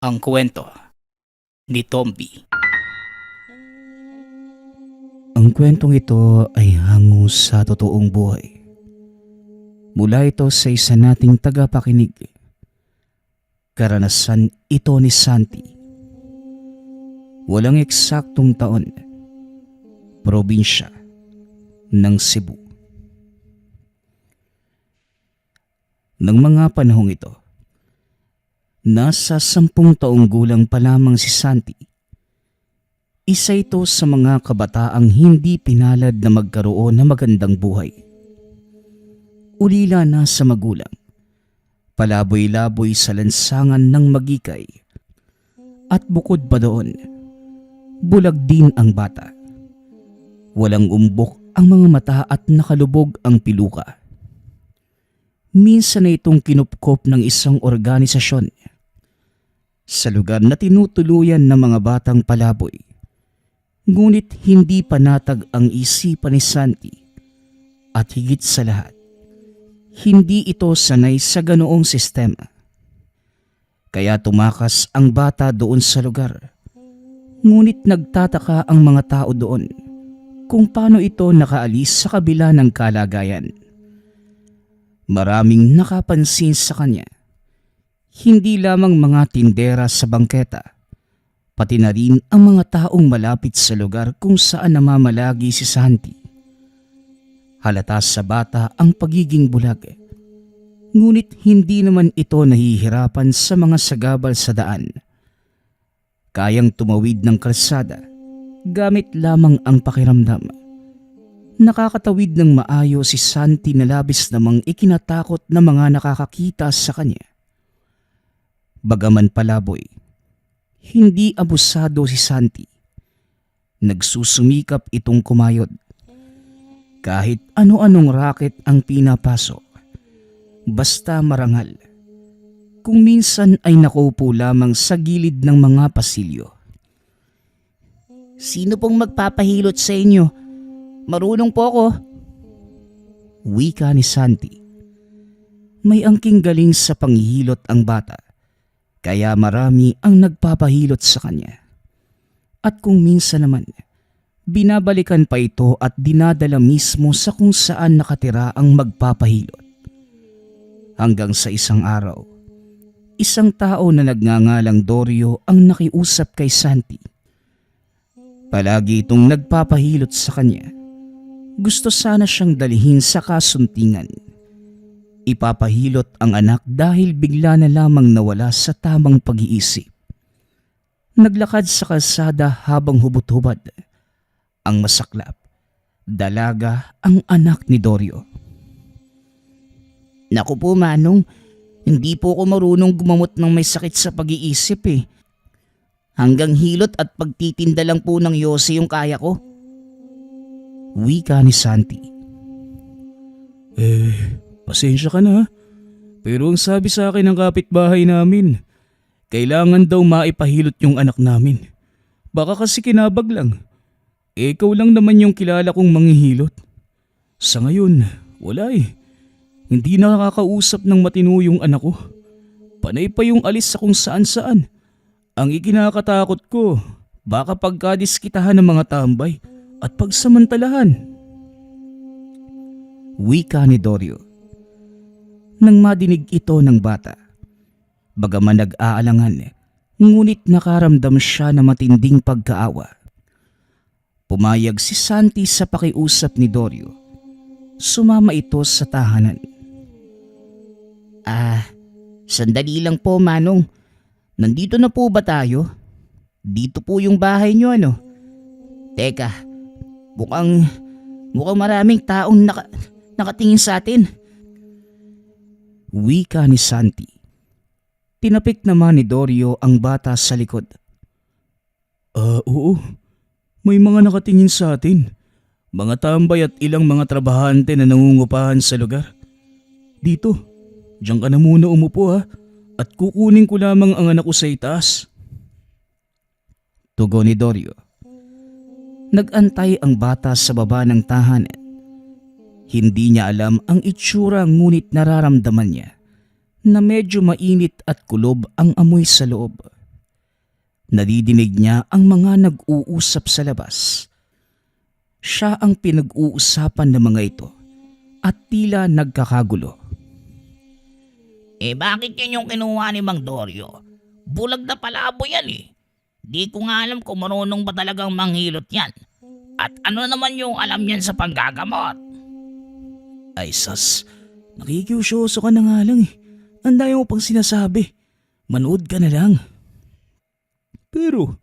Ang kwento ni Tomby. Ang kwentong ito ay hango sa totoong buhay. Mula ito sa isa nating tagapakinig. Karanasan ito ni Santi. Walang eksaktong taon. Probinsya ng Cebu. Nang mga panahong ito, nasa 10 taong gulang pa lamang si Santi. Isa ito sa mga kabataang hindi pinalad na magkaroon ng magandang buhay. Ulila na sa magulang, palaboy-laboy sa lansangan ng magikay. At bukod pa doon, bulag din ang bata. Walang umbok ang mga mata at nakalubog ang piluka. Minsan na itong kinupkop ng isang organisasyon sa lugar na tinutuluyan ng mga batang palaboy. Ngunit hindi panatag ang isipan ni Santi at higit sa lahat, hindi ito sanay sa ganoong sistema. Kaya tumakas ang bata doon sa lugar. Ngunit nagtataka ang mga tao doon kung paano ito nakaalis sa kabila ng kalagayan. Maraming nakapansin sa kanya. Hindi lamang mga tindera sa bangketa, pati na rin ang mga taong malapit sa lugar kung saan namamalagi si Santi. Halata sa bata ang pagiging bulag. Ngunit hindi naman ito nahihirapan sa mga sagabal sa daan. Kayang tumawid ng kalsada gamit lamang ang pakiramdam. Nakakatawid ng maayo si Santi na labis namang ikinatakot na mga nakakakita sa kanya. Bagaman palaboy, hindi abusado si Santi. Nagsusumikap itong kumayod. Kahit ano-anong racket ang pinapasok, basta marangal. Kung minsan ay nakaupo lamang sa gilid ng mga pasilyo. Sino pong magpapahilot sa inyo? Marunong po ako. Wika ni Santi. May angking galing sa panghihilot ang bata, kaya marami ang nagpapahilot sa kanya. At kung minsan naman, binabalikan pa ito at dinadala mismo sa kung saan nakatira ang magpapahilot. Hanggang sa isang araw, isang tao na nagngangalang Dorio ang nakiusap kay Santi. Palagi itong nagpapahilot sa kanya. Gusto sana siyang dalhin sa kasuntingan. Ipapahilot ang anak dahil bigla na lamang nawala sa tamang pag-iisip. Naglakad sa kalsada habang hubot-hubad. Ang masaklap, dalaga ang anak ni Dorio. Naku po Manong, hindi po ako marunong gumamot ng may sakit sa pag-iisip eh. Hanggang hilot at pagtitinda lang po ng yosi yung kaya ko. Wika ni Santi. Pasensya ka na. Pero ang sabi sa akin ng kapitbahay namin, kailangan daw maipahilot yung anak namin. Baka kasi kinabag lang. Ikaw lang naman yung kilala kong manghihilot. Sa ngayon, wala eh. Hindi nakakausap ng matino yung anak ko. Panay pa yung alis sa kung saan-saan. Ang ikinakatakot ko, baka pagkadiskitahan ng mga tambay at pagsamantalahan. Wika ni Dorio. Nang madinig ito ng bata, bagaman nag-aalangan, ngunit nakaramdam siya na matinding pagkaawa. Pumayag si Santi sa pakiusap ni Dorio. Sumama ito sa tahanan. Sandali lang po Manong. Nandito na po ba tayo? Dito po yung bahay nyo ano? Teka, mukhang maraming taong nakatingin sa atin. Wika ni Santi. Tinapik naman ni Dorio ang bata sa likod. Oo. May mga nakatingin sa atin. Mga tambay at ilang mga trabahante na nangungupahan sa lugar. Dito, diyan ka na muna umupo ha. At kukunin ko lamang ang anak ko sa itaas. Tugon ni Dorio. Nag-antay ang bata sa baba ng tahanan. Hindi niya alam ang itsura ngunit nararamdaman niya na medyo mainit at kulob ang amoy sa loob. Nadidinig niya ang mga nag-uusap sa labas. Siya ang pinag-uusapan ng mga ito at tila nagkakagulo. Bakit yun yung kinuha ni Mang Dorio? Bulag na palabo yan eh. Di ko nga alam kung marunong ba talagang manghilot yan. At ano naman yung alam yan sa panggagamot? Ay sas, nakikiusyoso ka na nga lang eh. Ang dami mo pang sinasabi. Manood ka na lang. Pero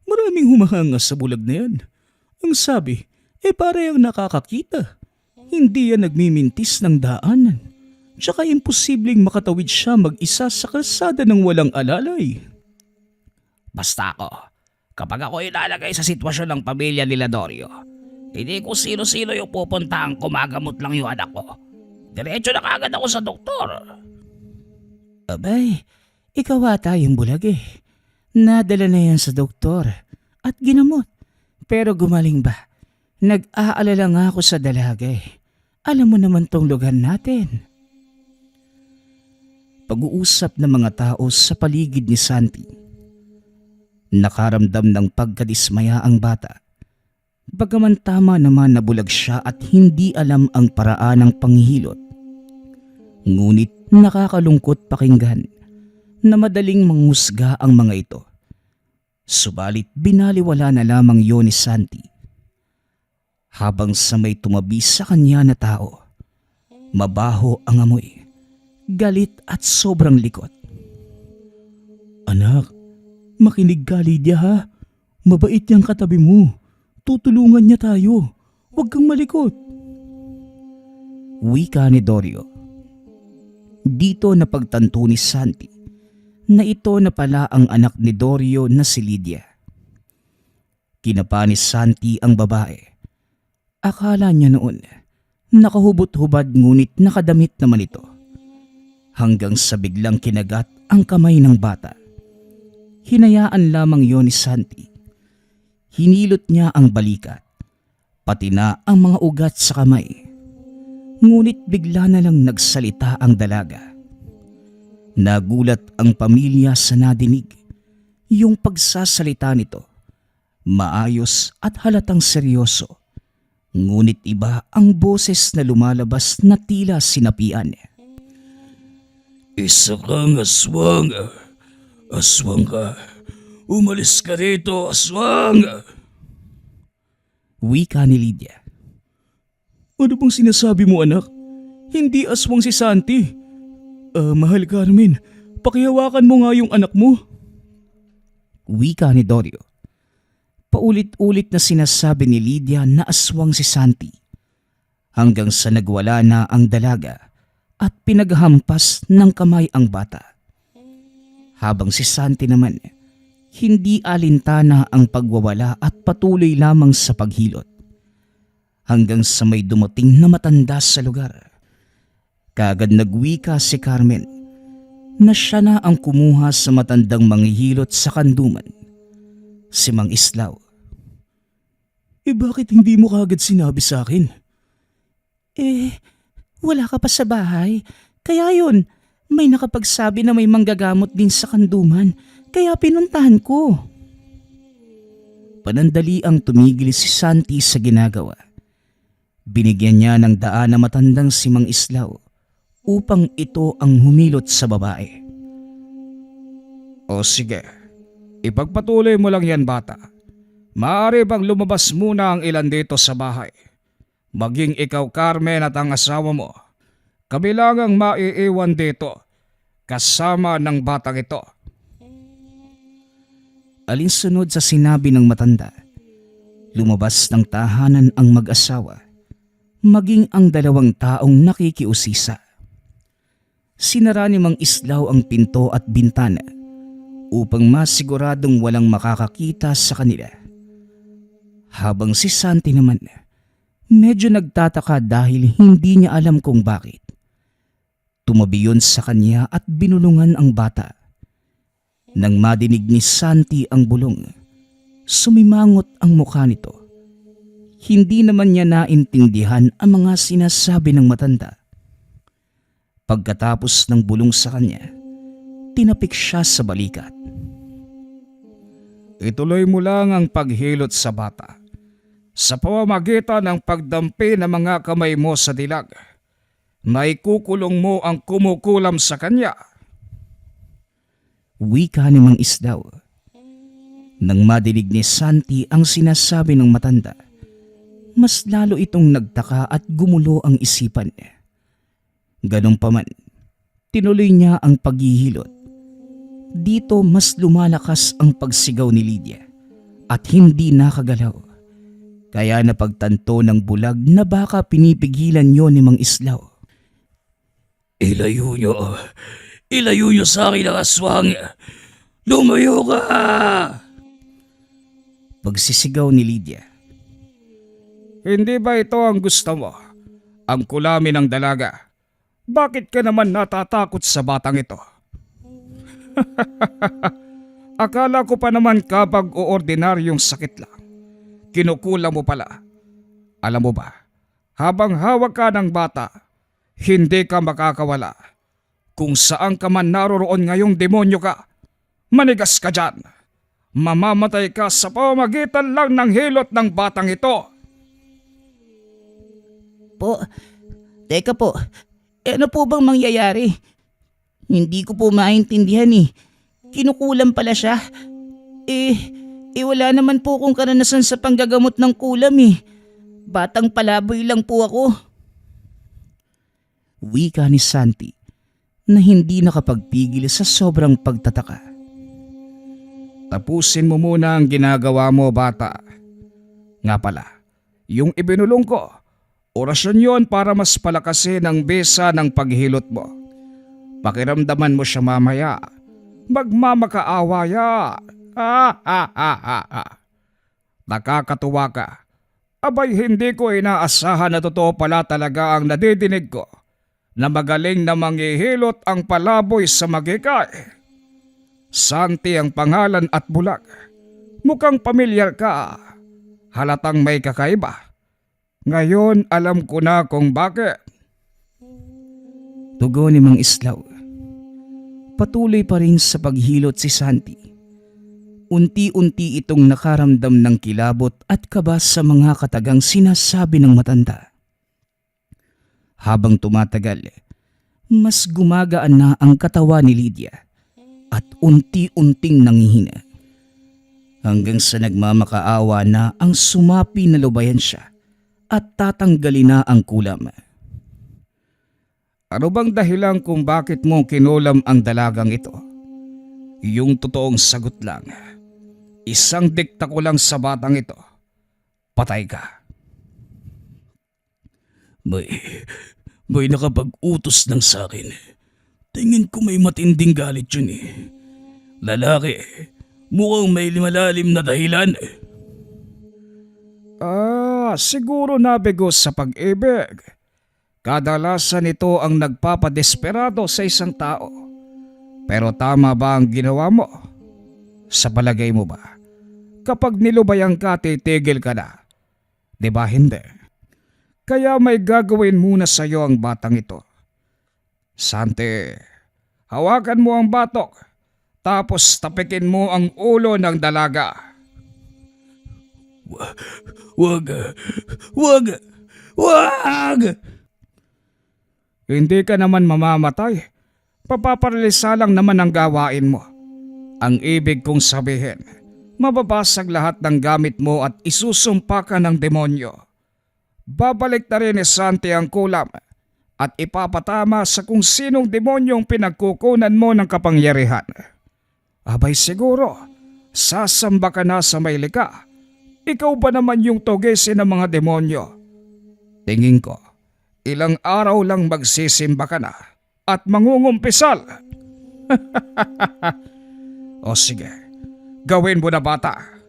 maraming humahangas sa bulag na yan. Ang sabi, parehang nakakakita. Hindi yan nagmimintis ng daanan. Tsaka imposibleng makatawid siya mag-isa sa kalsada ng walang alalay. Basta ako, kapag ako ilalagay sa sitwasyon ng pamilya nila Dorio, hindi ko sino-sino yung pupuntahan kumagamot lang yung anak ko. Diretso na kagad ako sa doktor. Abay, ikaw ata yung bulag eh. Nadala na yan sa doktor at ginamot. Pero gumaling ba? Nag-aalala nga ako sa dalaga eh. Alam mo naman tong lugar natin. Pag-uusap ng mga tao sa paligid ni Santi. Nakaramdam ng pagkadismaya ang bata. Bagaman tama naman na bulag siya at hindi alam ang paraan ng panghihilot. Ngunit nakakalungkot pakinggan na madaling manghusga ang mga ito. Subalit binaliwala na lamang yon ni Santi. Habang sa may tumabi sa kanya na tao, mabaho ang amoy, galit at sobrang likot. Anak, makinig ka Lydia ha. Mabait niyang katabi mo. Tutulungan niya tayo. Huwag kang malikot. Wika ni Dorio. Dito napagtanto ni Santi na ito na pala ang anak ni Dorio na si Lydia. Kinapa ni Santi ang babae. Akala niya noon nakahubot-hubad ngunit nakadamit naman ito. Hanggang sa biglang kinagat ang kamay ng bata. Hinayaan lamang yon ni Santi. Hinilot niya ang balikat, pati na ang mga ugat sa kamay. Ngunit bigla na lang nagsalita ang dalaga. Nagulat ang pamilya sa nadinig. Yung pagsasalita nito, maayos at halatang seryoso. Ngunit iba ang boses na lumalabas na tila sinapian. Isa kang aswang. Aswang ka. Umalis ka rito, aswang! Wika ni Lydia. Ano bang sinasabi mo anak? Hindi aswang si Santi. Mahal Carmen, pakihawakan mo nga yung anak mo. Wika ni Dorio. Paulit-ulit na sinasabi ni Lydia na aswang si Santi. Hanggang sa nagwala na ang dalaga at pinaghampas ng kamay ang bata. Habang si Santi naman, hindi alintana ang pagwawala at patuloy lamang sa paghilot. Hanggang sa may dumating na matanda sa lugar. Kagad nagwika si Carmen na siya na ang kumuha sa matandang manghihilot sa kanduman. Si Mang Islaw. Bakit hindi mo kagad sinabi sa akin? Wala ka pa sa bahay. Kaya yun, may nakapagsabi na may manggagamot din sa kanduman. Kaya pinuntahan ko. Panandali ang tumigil si Santi sa ginagawa. Binigyan niya ng daan na matandang si Mang Islaw upang ito ang humilot sa babae. O sige, ipagpatuloy mo lang yan bata. Maaari bang lumabas muna ang ilan dito sa bahay? Maging ikaw Carmen at ang asawa mo. Kami lang ang maiiwan dito kasama ng batang ito. Alinsunod sa sinabi ng matanda, lumabas ng tahanan ang mag-asawa, maging ang dalawang taong nakikiusisa. Sinara ni Mang Islaw ang pinto at bintana upang masiguradong walang makakakita sa kanila. Habang si Santi naman, medyo nagtataka dahil hindi niya alam kung bakit. Tumabi yun sa kanya at binulungan ang bata. Nang madinig ni Santi ang bulong, sumimangot ang mukha nito. Hindi naman niya naintindihan ang mga sinasabi ng matanda. Pagkatapos ng bulong sa kanya, tinapik siya sa balikat. ituloy mo lang ang paghilot sa bata. Sa pamamagitan ng pagdampi ng mga kamay mo sa dilag, maikukulong mo ang kumukulam sa kanya. Wika ni Mang Isdaw. Nang madinig ni Santi ang sinasabi ng matanda, mas lalo itong nagtaka at gumulo ang isipan niya. Ganun pa man, tinuloy niya ang paghihilot. Dito mas lumalakas ang pagsigaw ni Lydia at hindi nakagalaw. Kaya napagtanto ng bulag na baka pinipigilan yon ni Mang Islaw. Ilayo nyo sa akin ang aswang. Lumayo ka! Pagsisigaw ni Lydia. Hindi ba ito ang gusto mo? Ang kulamin ng dalaga? Bakit ka naman natatakot sa batang ito? Akala ko pa naman kapag ordinaryong sakit lang. Kinukula mo pala. Alam mo ba, habang hawak ka ng bata, hindi ka makakawala. Kung saan ka man naroroon ngayong demonyo ka, manigas ka dyan. Mamamatay ka sa pamamagitan lang ng hilot ng batang ito. Teka po, ano po bang mangyayari? Hindi ko po maintindihan eh. Kinukulam pala siya. Wala naman po akong karanasan sa panggagamot ng kulam eh. Batang palaboy lang po ako. Wika ni Santi na hindi nakapagpigil sa sobrang pagtataka. Tapusin mo muna ang ginagawa mo, bata. Nga pala, yung ibinulong ko, orasyon yon para mas palakasin ang bisa ng paghilot mo. Pakiramdaman mo siya mamaya. Magmamakaawa yan. Nakakatuwa ka. Abay, hindi ko inaasahan na totoo pala talaga ang nadidinig ko na magaling na manghihilot ang palaboy sa magikay. Santi ang pangalan at bulag. Mukhang pamilyar ka. Halatang may kakaiba. Ngayon alam ko na kung bakit. Tugon ni Mang Islaw. Patuloy pa rin sa paghilot si Santi. Unti-unti itong nakaramdam ng kilabot at kaba sa mga katagang sinasabi ng matanda. Habang tumatagal, mas gumagaan na ang katawan ni Lydia at unti-unting nangihina. Hanggang sa nagmamakaawa na ang sumapi na lubayan siya at tatanggalin na ang kulam. Ano bang dahilan kung bakit mo kinulam ang dalagang ito? Yung totoong sagot lang. Isang dikta ko lang sa batang ito. Patay ka. May nakapag-utos ng sakin. Tingin ko may matinding galit yun eh. Lalaki, mukhang may malalim na dahilan. Siguro nabigo sa pag-ibig. Kadalasan ito ang nagpapadesperado sa isang tao. Pero tama ba ang ginawa mo? Sa palagay mo ba? Kapag nilubayan ka, titigil ka na. Di ba hindi? Kaya may gagawin muna sa iyo ang batang ito. Santi, hawakan mo ang batok. Tapos tapikin mo ang ulo ng dalaga. Wag! Hindi ka naman mamamatay. Papaparalisa lang naman ang gawain mo. Ang ibig kong sabihin, mababasag lahat ng gamit mo at isusumpa ka ng demonyo. Babalik na rin ni Santi ang kulam at ipapatama sa kung sinong demonyong pinagkukunan mo ng kapangyarihan. Abay siguro, sasamba ka na sa may lika. Ikaw ba naman yung tugisin ng mga demonyo? Tingin ko, ilang araw lang magsisimba ka na at mangungumpisal. O sige, gawin mo na, bata.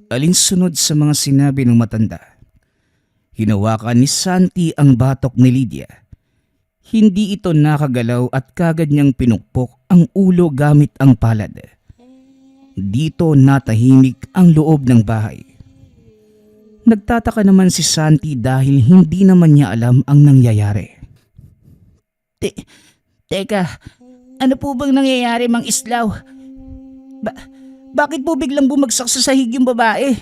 Alinsunod sa mga sinabi ng matanda, hinawakan ni Santi ang batok ni Lydia. Hindi ito nakagalaw at kagad niyang pinukpok ang ulo gamit ang palad. Dito natahimik ang loob ng bahay. Nagtataka naman si Santi dahil hindi naman niya alam ang nangyayari. Teka, ano po bang nangyayari, Mang Islaw? Bakit po biglang bumagsak sa sahig yung babae?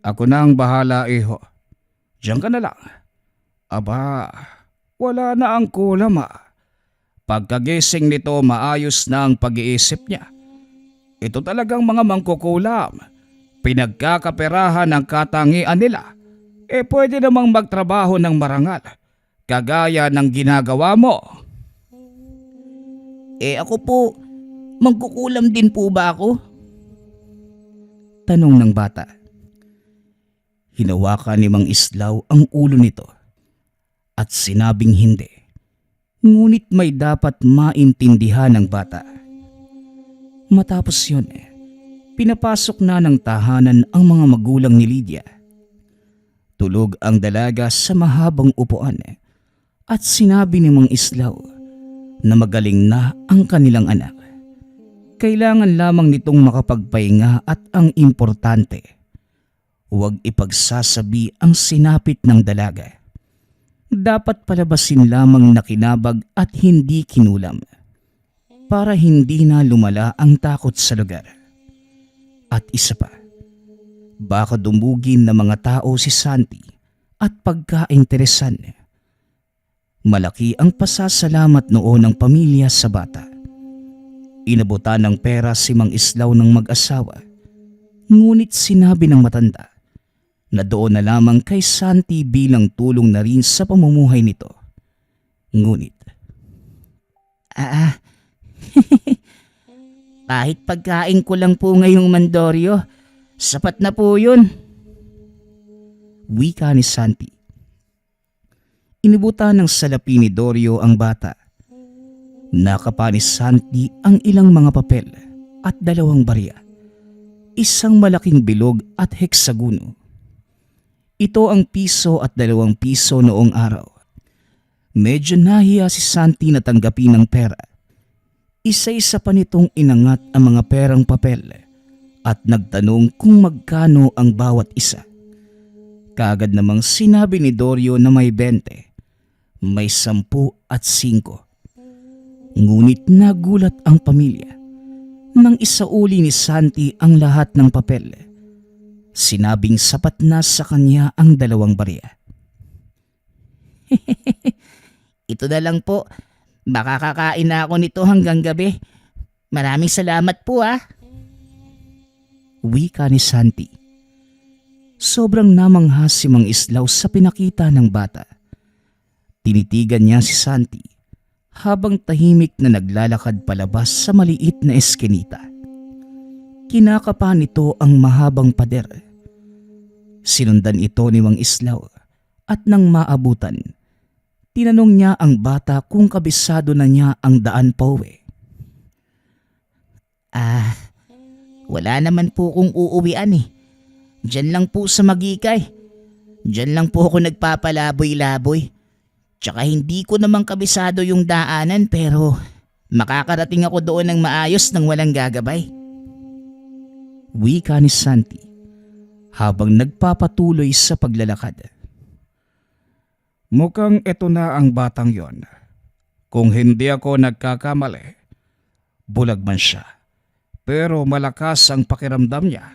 Ako na ang bahala, iho. Diyan ka na lang. Aba, wala na ang kulam Pagkagising nito, maayos na ang pag-iisip niya. Ito talagang mga mangkukulam. Pinagkakaperahan ng katangian nila. Pwede namang magtrabaho ng marangal. Kagaya ng ginagawa mo. Ako po, magkukulam din po ba ako? Tanong ng bata. Hinawakan ni Mang Islaw ang ulo nito at sinabing hindi. Ngunit may dapat maintindihan ng bata. Matapos yun, pinapasok na ng tahanan ang mga magulang ni Lydia. Tulog ang dalaga sa mahabang upuan at sinabi ni Mang Islaw na magaling na ang kanilang anak. Kailangan lamang nitong makapagpahinga at ang importante, huwag ipagsasabi ang sinapit ng dalaga. Dapat palabasin lamang na kinabag at hindi kinulam para hindi na lumala ang takot sa lugar. At isa pa, baka dumugin ng mga tao si Santi at pagkainteresan. Malaki ang pasasalamat noon ng pamilya sa bata. Inabutan ng pera si Mang Islaw ng mag-asawa, ngunit sinabi ng matanda na doon na lamang kay Santi bilang tulong na rin sa pamumuhay nito. Ngunit, Kahit pagkain ko lang po ngayong mandoryo, sapat na po yun. wika ni Santi. Inibutan ng salapi ni Dorio ang bata. Nakapa ni Santi ang ilang mga papel at 2 barya. Isang malaking bilog at heksagono. Ito ang piso at 2 piso noong araw. Medyo nahiya si Santi na tanggapin ng pera. Isa-isa pa nitong inangat ang mga perang papel at nagtanong kung magkano ang bawat isa. Kaagad namang sinabi ni Dorio na may 20, may 10 at 5. Ngunit nagulat ang pamilya nang isauli ni Santi ang lahat ng papel. Sinabing sapat na sa kanya ang 2 barya. Ito na lang po. Baka kakain na ako nito hanggang gabi. Maraming salamat po Wika ni Santi. Sobrang namangha si Mang Islaw sa pinakita ng bata. Tinitigan niya si Santi habang tahimik na naglalakad palabas sa maliit na eskinita. Kinakapa nito ang mahabang pader. Sinundan ito ni Mang Islaw at nang maabutan, tinanong niya ang bata kung kabisado na niya ang daan pauwi. Wala naman po kung uuwian Diyan lang po sa Magikay. Diyan lang po ako nagpapalaboy-laboy. Tsaka hindi ko naman kabisado yung daanan pero makakarating ako doon ng maayos nang walang gagabay. Wika ni Santi habang nagpapatuloy sa paglalakad. Mukhang ito na ang batang yon. Kung hindi ako nagkakamali, bulag man siya. Pero malakas ang pakiramdam niya.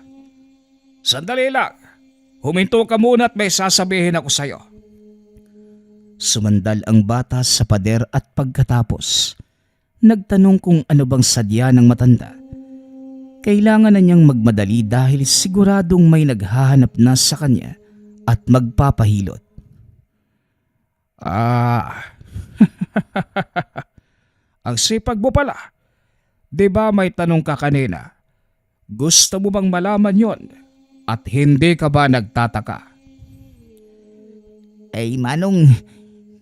Sandali lang. Huminto ka muna at may sasabihin ako sa'yo. Sumandal ang bata sa pader at pagkatapos, nagtanong kung ano bang sadya ng matanda. Kailangan na niyang magmadali dahil siguradong may naghahanap na sa kanya at magpapahilot. Ang sipag mo pala. Di ba may tanong ka kanina? Gusto mo bang malaman yon? At hindi ka ba nagtataka? Manong,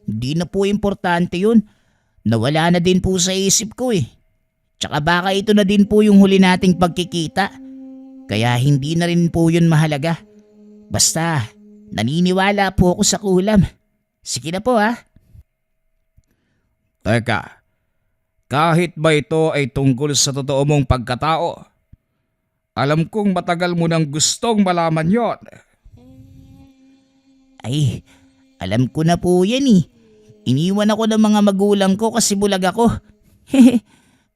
di na po importante yun. Nawala na din po sa isip ko Tsaka baka ito na din po yung huli nating pagkikita. Kaya hindi na rin po yun mahalaga. Basta, naniniwala po ako sa kulam. Sige na po Teka, kahit ba ito ay tungkol sa totoo mong pagkatao, alam kong matagal mo nang gustong malaman yon. Alam ko na po yan Iniwan ako ng mga magulang ko kasi bulag ako.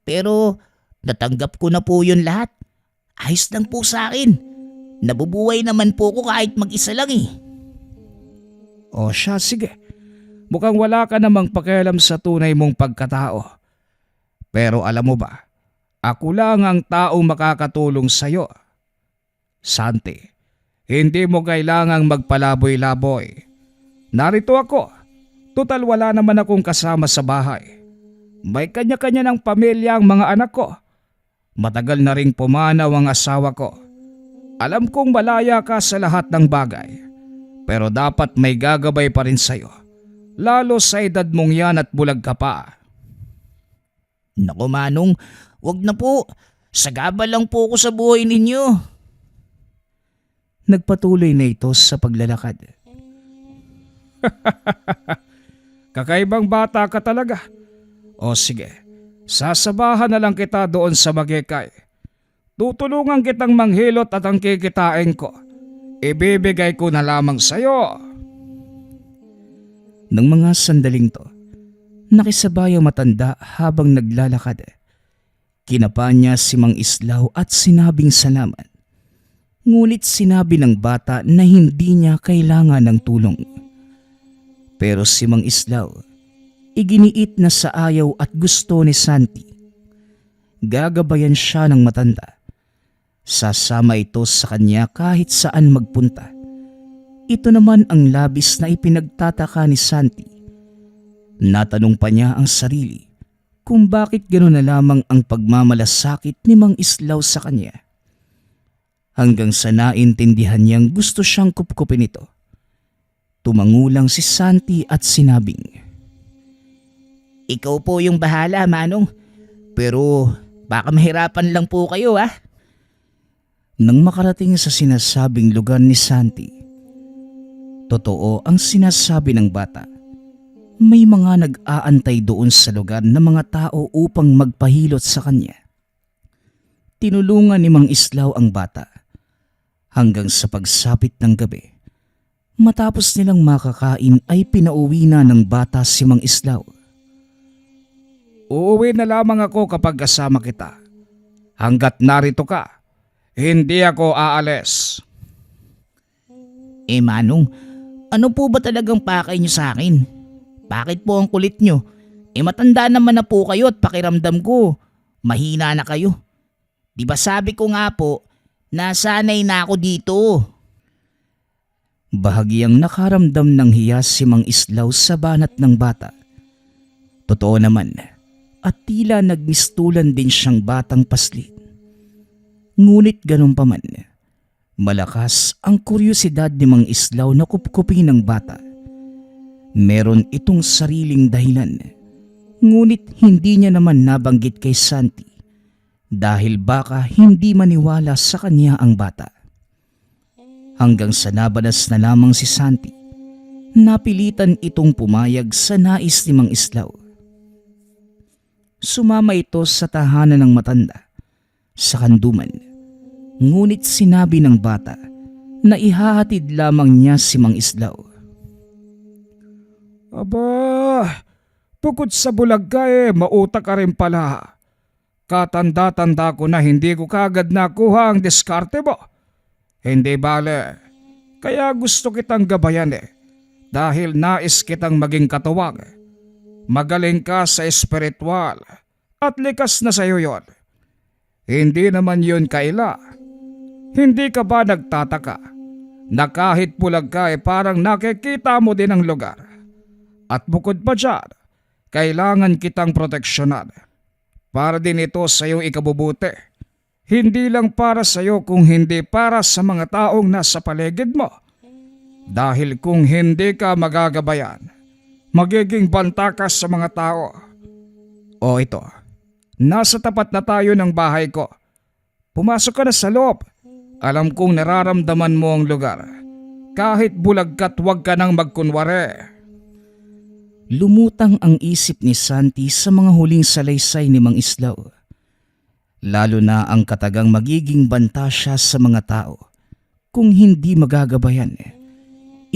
Pero Natanggap ko na po yun lahat. Ayos lang po sa akin. Nabubuhay naman po ko kahit mag-isa lang eh. O siya, sige. Mukhang wala ka namang pakialam sa tunay mong pagkatao. Pero alam mo ba, ako lang ang taong makakatulong sa'yo. Santi, hindi mo kailangang magpalaboy-laboy. Narito ako. Total wala naman akong kasama sa bahay. May kanya-kanya ng pamilya ang mga anak ko. Matagal na ring pumanaw ang asawa ko. Alam kong malaya ka sa lahat ng bagay. Pero dapat may gagabay pa rin sa'yo. Lalo sa edad mong yan at bulag ka pa. Naku Manong, wag na po. Sagabal lang po ako sa buhay ninyo. Nagpatuloy na ito sa paglalakad. Kakaibang bata ka talaga. O sige, sasabahan na lang kita doon sa Magekay. Tutulungan kitang manghilot at ang kikitain ko, ibibigay ko na lamang sa'yo. Nang mga sandaling to, nakisabay ang matanda habang naglalakad. Kinapa niya si Mang Islaw at sinabing salamat. Ngunit sinabi ng bata na hindi niya kailangan ng tulong. Pero si Mang Islaw, iginiit na sa ayaw at gusto ni Santi. Gagabayan siya ng matanda. Sasama ito sa kanya kahit saan magpunta. Ito naman ang labis na ipinagtataka ni Santi. Natanong pa niya ang sarili kung bakit gano'n na lamang ang pagmamalasakit ni Mang Islaw sa kanya. Hanggang sa naintindihan niyang gusto siyang kupkupin ito. Tumangulang si Santi at sinabing, Ikaw po yung bahala, Manong. Pero baka mahirapan lang po kayo ah. Nang makarating sa sinasabing lugar ni Santi, totoo ang sinasabi ng bata. May mga nag-aantay doon sa lugar na mga tao upang magpahilot sa kanya. Tinulungan ni Mang Islaw ang bata hanggang sa pagsapit ng gabi. Matapos nilang makakain ay pinauwi na ng bata si Mang Islaw. Uuwi na lamang ako kapag kasama kita. Hanggat narito ka, hindi ako aalis. Manong, ano po ba talagang pakay niyo sa akin? Bakit po ang kulit niyo? Matanda naman na po kayo at pakiramdam ko, mahina na kayo. Di ba sabi ko nga po, nasanay na ako dito. Bahagyang nakaramdam ng hiya si Mang Islaw sa banat ng bata. Totoo naman, at tila nagmistulan din siyang batang paslit. Ngunit ganun pa man, malakas ang kuryosidad ni Mang Islaw na kupkupin ng bata. Meron itong sariling dahilan, ngunit hindi niya naman nabanggit kay Santi dahil baka hindi maniwala sa kanya ang bata. Hanggang sa nabanas na lamang si Santi, napilitan itong pumayag sa nais ni Mang Islaw. Sumama ito sa tahanan ng matanda sa kanduman, ngunit sinabi ng bata na ihahatid lamang niya si Mang Islaw. Aba, bukod sa bulag ka mautak ka rin pala. Katanda-tanda ko na hindi ko kagad nakuha ang diskarte mo. Hindi bale, kaya gusto kitang gabayan dahil nais kitang maging katuwang. Magaling ka sa espiritual at likas na sa iyo yon. Hindi naman yun kaila. Hindi ka ba nagtataka na kahit bulag ka parang nakikita mo din ang lugar? At bukod pa dyan, kailangan kitang proteksyonan. Para din ito sa iyong ikabubuti. Hindi lang para sa iyo kung hindi para sa mga taong nasa paligid mo. Dahil kung hindi ka magagabayan, magiging banta ka sa mga tao. O ito, nasa tapat na tayo ng bahay ko. Pumasok ka na sa loob. Alam kong nararamdaman mo ang lugar. Kahit bulag ka't huwag ka nang magkunwari. Lumutang ang isip ni Santi sa mga huling salaysay ni Mang Islaw. Lalo na ang katagang magiging banta siya sa mga tao kung hindi magagabayan.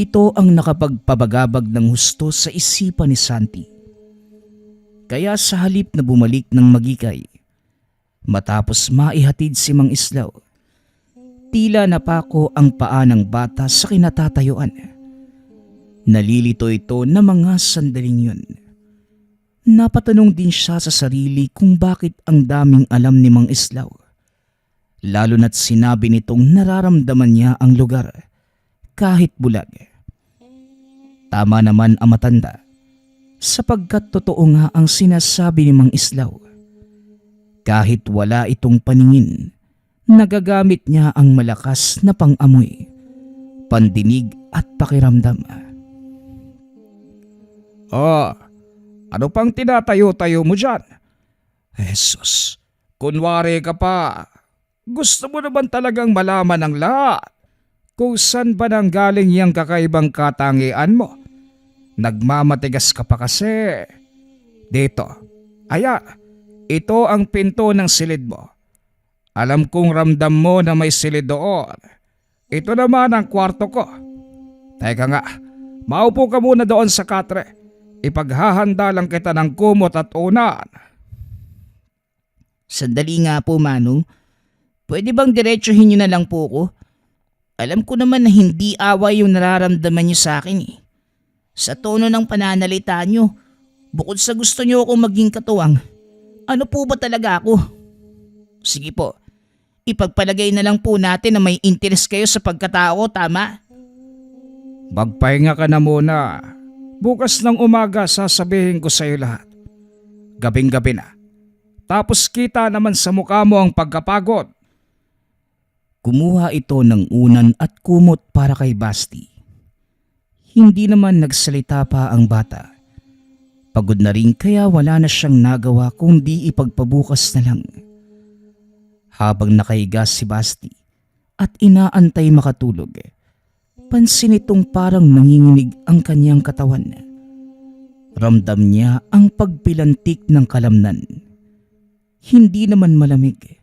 Ito ang nakapagpabagabag ng husto sa isipan ni Santi. Kaya sa halip na bumalik ng Magikay, Matapos maihatid si Mang Islaw, tila napako ang paa ng bata sa kinatatayuan. Nalilito ito na mga sandaling yun. Napatanong din siya sa sarili kung bakit ang daming alam ni Mang Islaw. Lalo na't sinabi nitong nararamdaman niya ang lugar kahit bulag. Tama naman ang matanda sapagkat totoo nga ang sinasabi ni Mang Islaw. Kahit wala itong paningin, nagagamit niya ang malakas na pang-amoy, pandinig at pakiramdam. Ano pang tinatayo-tayo mo dyan? Jesus, kunwari ka pa. Gusto mo naman talagang malaman ang lahat kung saan ba nang galing yung kakaibang katangian mo. Nagmamatigas ka pa kasi. Dito, ayan. Ito ang pinto ng silid mo. Alam kong ramdam mo na may silid doon. Ito naman ang kwarto ko. Teka nga, maupo ka muna doon sa katre. Ipaghahanda lang kita ng kumot at unan. Sandali nga po, Manong. Pwede bang diretsuhin niyo na lang po ko? Alam ko naman na hindi away yung nararamdaman niyo sa akin eh. Sa tono ng pananalita niyo, bukod sa gusto niyo akong maging katuwang, ano po ba talaga ako? Sige po, ipagpalagay na lang po natin na may interes kayo sa pagkatao, tama? Magpahinga ka na muna. Bukas ng umaga sasabihin ko sa iyo lahat. Gabing-gabi na. Tapos kita naman sa mukha mo ang pagkapagod. Kumuha ito ng unan at kumot para kay Basti. Hindi naman nagsalita pa ang bata. Pagod na rin kaya wala na siyang nagawa kundi ipagpabukas na lang. Habang nakahiga si Basti at inaantay makatulog, pansin itong parang nanginginig ang kanyang katawan. Ramdam niya ang pagpilantik ng kalamnan. Hindi naman malamig.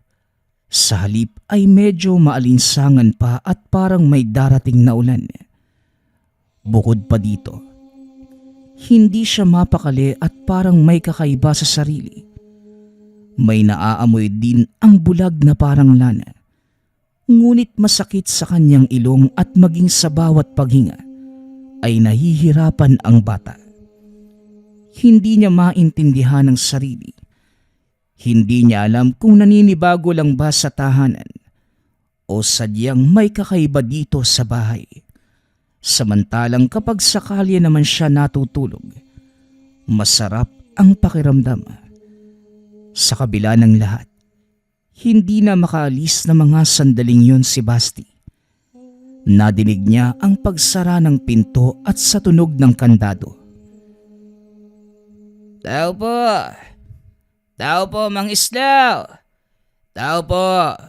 Sa halip ay medyo maalinsangan pa at parang may darating na ulan. Bukod pa dito, hindi siya mapakali at parang may kakaiba sa sarili. May naaamoy din ang bulag na parang lana. Ngunit masakit sa kanyang ilong at maging sa bawat paghinga ay nahihirapan ang bata. Hindi niya maintindihan ang sarili. Hindi niya alam kung naninibago lang ba sa tahanan o sadyang may kakaiba dito sa bahay. Samantalang kapag sakali naman siya natutulog, masarap ang pakiramdam. Sa kabila ng lahat, hindi na makaalis na mga sandaling yun si Basti. Nadinig niya ang pagsara ng pinto at sa tunog ng kandado. Tao po! Tao po, Mang Islaw! Tao po!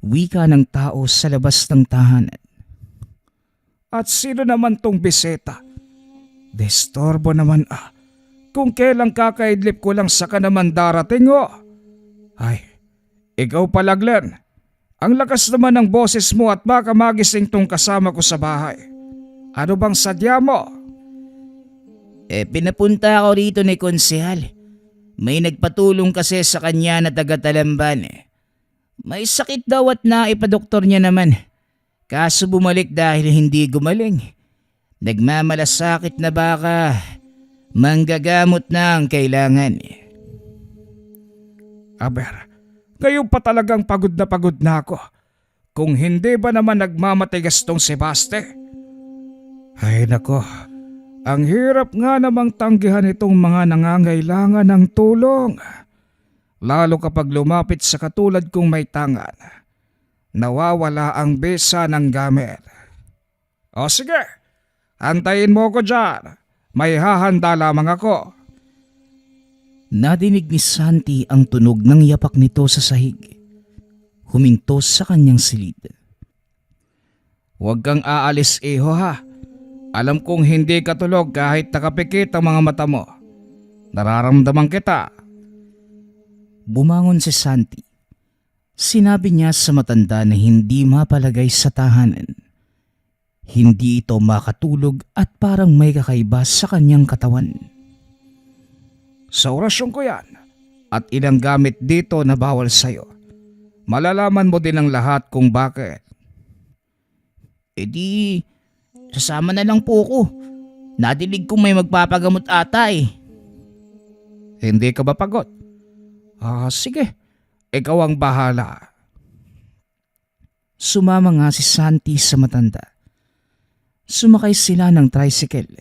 Wika ng tao sa labas ng tahanan. At sino naman tong biseta? Destorbo naman Kung kailang kakaidlip ko lang sa naman darating Ay, ikaw pala Glenn. Ang lakas naman ng boses mo at baka magising tong kasama ko sa bahay. Ano bang sadya mo? Pinapunta ako rito ni Konsehal. May nagpatulong kasi sa kanya na taga-Talamban. May sakit daw at naipadoktor niya naman. Kaso bumalik dahil hindi gumaling. Nagmamalasakit na baka manggagamot na ang kailangan. Aber, ngayon pa talagang pagod na ako. Kung hindi ba naman nagmamatigas tong si Baste? Ay nako, ang hirap nga namang tanggihan itong mga nangangailangan ng tulong. Lalo kapag lumapit sa katulad kong may tangan. Nawawala ang bisa ng gamit. O sige, antayin mo ko dyan. May hahanda lamang ako. Nadinig ni Santi ang tunog ng yapak nito sa sahig. Huminto sa kanyang silid. Huwag kang aalis iho ha. Alam kong hindi ka tulog kahit nakapikit ang mga mata mo. Nararamdaman kita. Bumangon si Santi. Sinabi niya sa matanda na hindi mapalagay sa tahanan. Hindi ito makatulog at parang may kakaiba sa kanyang katawan. Sa orasyon ko yan, at ilang gamit dito na bawal sa'yo. Malalaman mo din ang lahat kung bakit. E di, sasama na lang po ko. Nadilig kong may magpapagamot ata eh. Hindi ka ba pagod? Sige, ikaw ang bahala. Sumama nga si Santi sa matanda. Sumakay sila ng tricycle.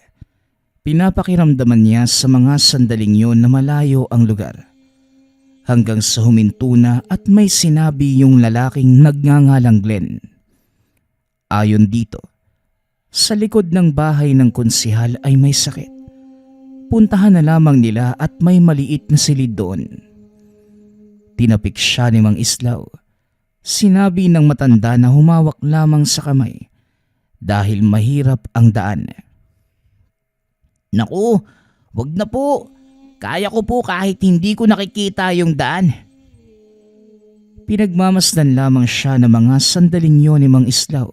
Pinapakiramdaman niya sa mga sandaling yun na malayo ang lugar. Hanggang sa huminto na at may sinabi yung lalaking nagngangalang Glenn. Ayon dito, sa likod ng bahay ng konsihal ay may sakit. Puntahan na lamang nila at may maliit na silid doon. Tinapik siya ni Mang Islaw. Sinabi ng matanda na humawak lamang sa kamay dahil mahirap ang daan. Naku, wag na po. Kaya ko po kahit hindi ko nakikita yung daan. Pinagmamasdan lamang siya ng mga sandaling yun ni Mang Islaw.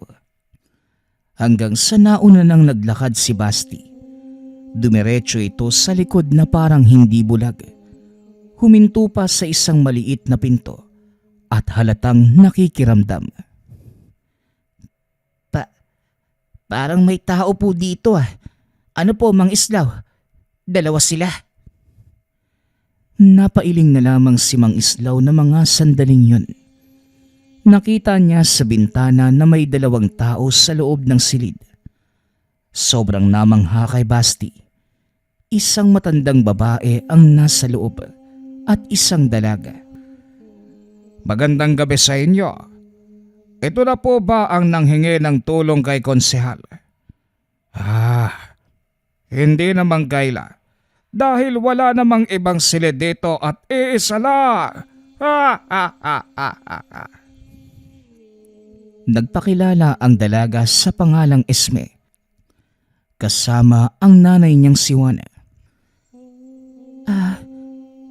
Hanggang sa nauna nang naglakad si Basti. Dumiretso ito sa likod na parang hindi bulag. Huminto pa sa isang maliit na pinto at halatang nakikiramdam. Parang may tao po dito ah. Ano po, Mang Islaw? Dalawa sila. Napailing na lamang si Mang Islaw na mga sandaling yun. Nakita niya sa bintana na may dalawang tao sa loob ng silid. Sobrang namangha kay Basti. Isang matandang babae ang nasa loob at isang dalaga. Magandang gabi sa inyo. Ito na po ba ang nanghingi ng tulong kay konsehal? Hindi naman kaila. Dahil wala namang ibang silid dito at iisa lang. Nagpakilala ang dalaga sa pangalang Esme. Kasama ang nanay niyang si Juana.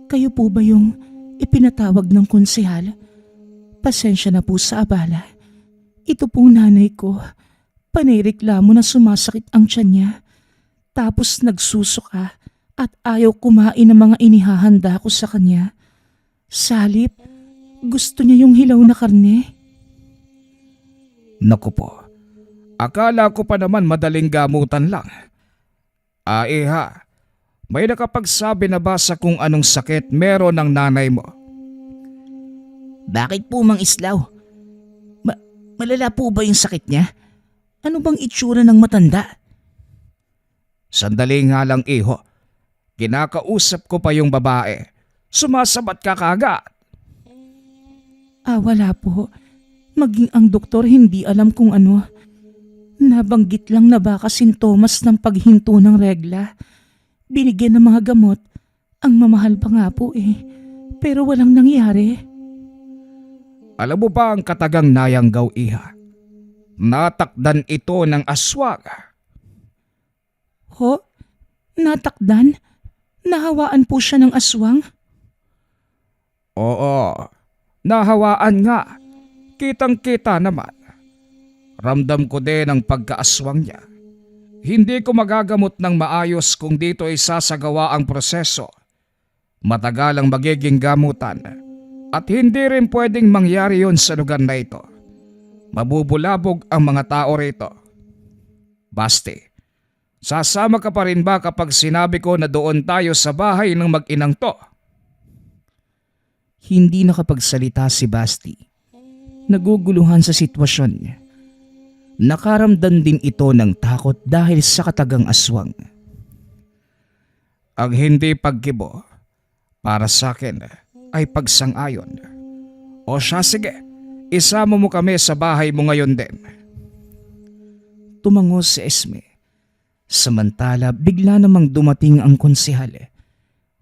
Kayo po ba yung ipinatawag ng konsehal? Pasensya na po sa abala. Ito pong nanay ko. Panireklamo na sumasakit ang tiyan niya. Tapos nagsusuka at ayaw kumain ng mga inihahanda ko sa kanya. Sa halip, gusto niya yung hilaw na karne. Naku po, akala ko pa naman madaling gamutan lang. Iha, may nakapagsabi na ba sa kung anong sakit meron ng nanay mo? Bakit po, Mang Islaw? Malala po ba yung sakit niya? Ano bang itsura ng matanda? Sandali nga lang iho. Kinakausap ko pa yung babae. Sumasabat ka kagad. Wala po. Maging ang doktor hindi alam kung ano. Nabanggit lang na baka sintomas ng paghinto ng regla. Binigyan ng mga gamot. Ang mamahal pa nga po eh. Pero walang nangyari. Alam mo ba ang katagang nayanggaw iha? Natakdan ito ng aswang. Ho? Natakdan? Nahawaan po siya ng aswang? Oo, nahawaan nga. Kitang-kita naman. Ramdam ko din ang pagkaaswang niya. Hindi ko magagamot ng maayos kung dito ay sasagawa ang proseso. Matagal ang magiging gamutan at hindi rin pwedeng mangyari yon sa lugar na ito. Mabubulabog ang mga tao rito. Basti, sasama ka pa rin ba kapag sinabi ko na doon tayo sa bahay ng mag-inang to? Hindi nakapagsalita si Basti. Naguguluhan sa sitwasyon. Nakaramdam din ito ng takot dahil sa katagang aswang. Ang hindi pagkibo para sa akin ay pagsang-ayon. O siya, sige, isama mo kami sa bahay mo ngayon din. Tumango si Esme. Samantala bigla namang dumating ang konsehal.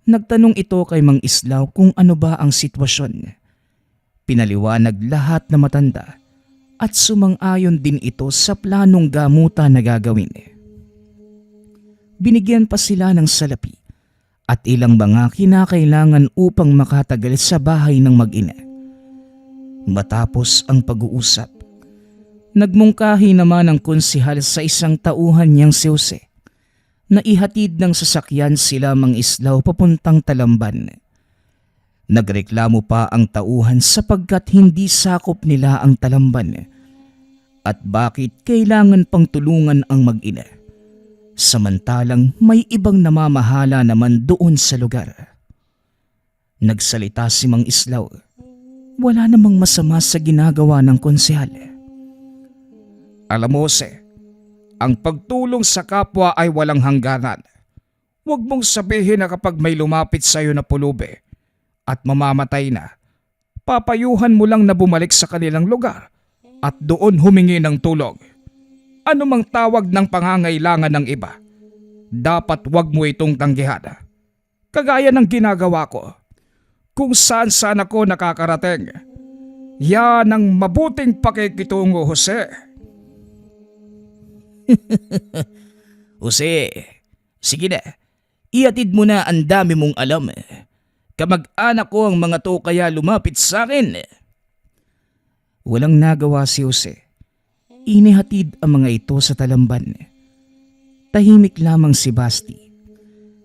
Nagtanong ito kay Mang Islaw kung ano ba ang sitwasyon. Pinaliwanag lahat na matanda at sumang-ayon din ito sa planong gamutan na gagawin. Binigyan pa sila ng salapi at ilang mga kinakailangan upang makatagal sa bahay ng mag-ina. Matapos ang pag-uusap, nagmungkahi naman ang konsehal sa isang tauhan niyang si Jose na ihatid ng sasakyan sila Mang Islaw papuntang Talamban. Nagreklamo pa ang tauhan sapagkat hindi sakop nila ang talamban at bakit kailangan pang tulungan ang mag-ina. Samantalang may ibang namamahala naman doon sa lugar. Nagsalita si Mang Islaw. Wala namang masama sa ginagawa ng konsehal. Alam mo, Jose, ang pagtulong sa kapwa ay walang hangganan. Huwag mong sabihin na kapag may lumapit sa iyo na pulubi at mamamatay na, papayuhan mo lang na bumalik sa kanilang lugar at doon humingi ng tulong. Ano mang tawag ng pangangailangan ng iba, dapat wag mo itong tanggihan. Kagaya ng ginagawa ko. Kung saan ako nakakarating, yan ang mabuting pakikitungo, Jose. Jose, sige na. Iatid mo na, ang dami mong alam. Kamag-anak ko ang mga to kaya lumapit sa akin. Walang nagawa si Jose. Inihatid ang mga ito sa talamban. Tahimik lamang si Basti.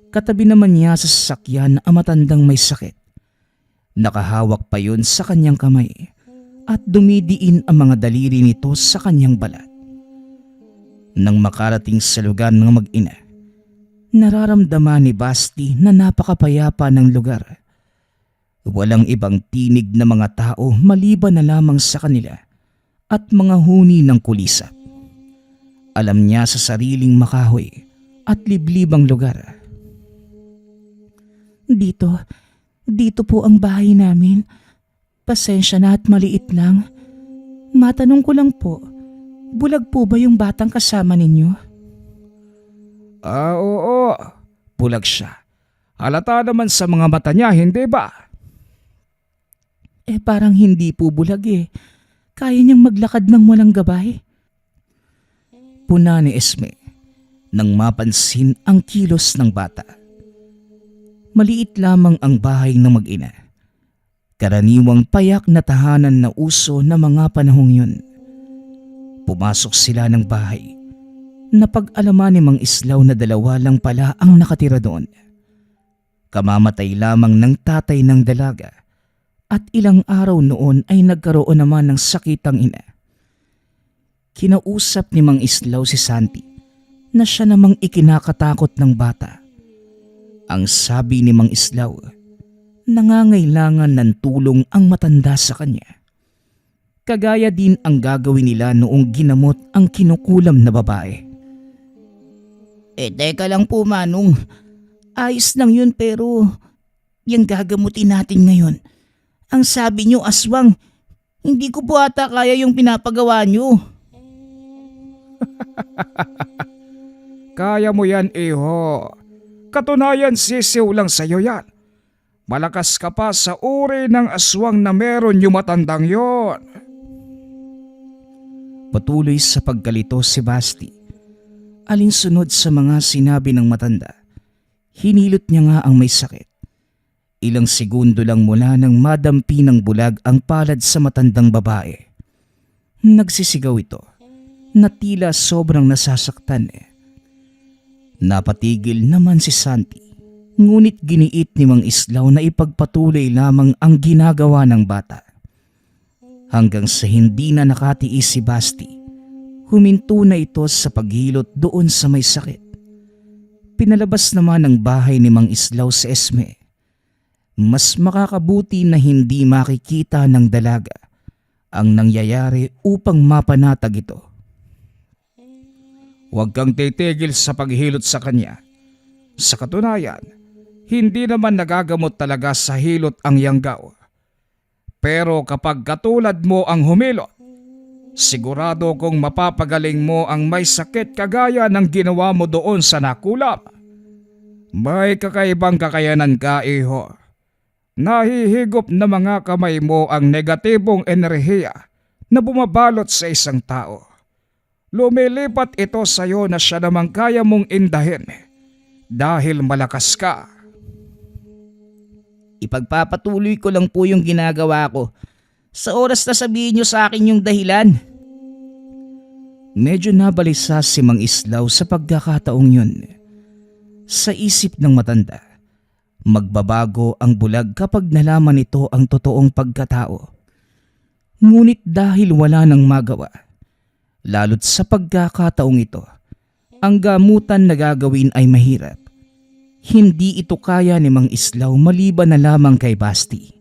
Katabi naman niya sa sasakyan ang matandang may sakit. Nakahawak pa yun sa kanyang kamay at dumidiin ang mga daliri nito sa kanyang balat. Nang makarating sa lugar ng mag-ina, nararamdaman ni Basti na napakapayapa ng lugar. Walang ibang tinig na mga tao maliban na lamang sa kanila at mga huni ng kulisap. Alam niya sa sariling makahoy at liblibang lugar. Dito po ang bahay namin. Pasensya na at maliit lang. Matanong ko lang po, bulag po ba yung batang kasama ninyo? Oo, bulag siya. Halata naman sa mga mata niya, hindi ba? Parang hindi po bulag eh. Kaya niyang maglakad ng walang gabay. Puna ni Esme nang mapansin ang kilos ng bata. Maliit lamang ang bahay ng mag-ina. Karaniwang payak na tahanan na uso na mga panahong yun. Pumasok sila ng bahay. Napag-alaman ni Mang Islaw na dalawa lang pala ang nakatira doon. Kamamatay lamang ng tatay ng dalaga at ilang araw noon ay nagkaroon naman ng sakit ang ina. Kinausap ni Mang Islaw si Santi na siya namang ikinakatakot ng bata. Ang sabi ni Mang Islaw, nangangailangan ng tulong ang matanda sa kanya. Kagaya din ang gagawin nila noong ginamot ang kinukulam na babae. Teka lang po, Manong. Ayos lang yun pero yung gagamutin natin ngayon. Ang sabi nyo aswang, hindi ko po ata kaya yung pinapagawa nyo. Kaya mo yan, iho. Katunayan, sisiw lang sa'yo yan. Malakas ka pa sa uri ng aswang na meron yung matandang yon. Patuloy sa pagkalito si Basti. Alinsunod sa mga sinabi ng matanda, hinilot niya nga ang may sakit. Ilang segundo lang mula nang madampi ng bulag ang palad sa matandang babae. Nagsisigaw ito na tila sobrang nasasaktan Napatigil naman si Santi, ngunit giniit ni Mang Islaw na ipagpatuloy lamang ang ginagawa ng bata. Hanggang sa hindi na nakatiis si Basti, huminto na ito sa paghilot doon sa may sakit. Pinalabas naman ng bahay ni Mang Islaw si Esme. Mas makakabuti na hindi makikita ng dalaga ang nangyayari upang mapanatag ito. Huwag kang titigil sa paghilot sa kanya. Sa katunayan, hindi naman nagagamot talaga sa hilot ang yanggaw. Pero kapag katulad mo ang humilot, sigurado kong mapapagaling mo ang may sakit kagaya ng ginawa mo doon sa nakulam. May kakaibang kakayanan ka, iho. Nahihigop na mga kamay mo ang negatibong enerhiya na bumabalot sa isang tao. Lumilipat ito sa iyo na siya namang kaya mong indahin dahil malakas ka. Ipagpapatuloy ko lang po yung ginagawa ko. Sa oras na sabihin nyo sa akin yung dahilan. Medyo nabalisa si Mang Islaw sa pagkakataong yun. Sa isip ng matanda, Magbabago ang bulag kapag nalaman nito ang totoong pagkatao. Ngunit dahil wala nang magawa, lalo't sa pagkakataong ito, ang gamutan na gagawin ay mahirap. Hindi ito kaya ni Mang Islaw maliban na lamang kay Basti.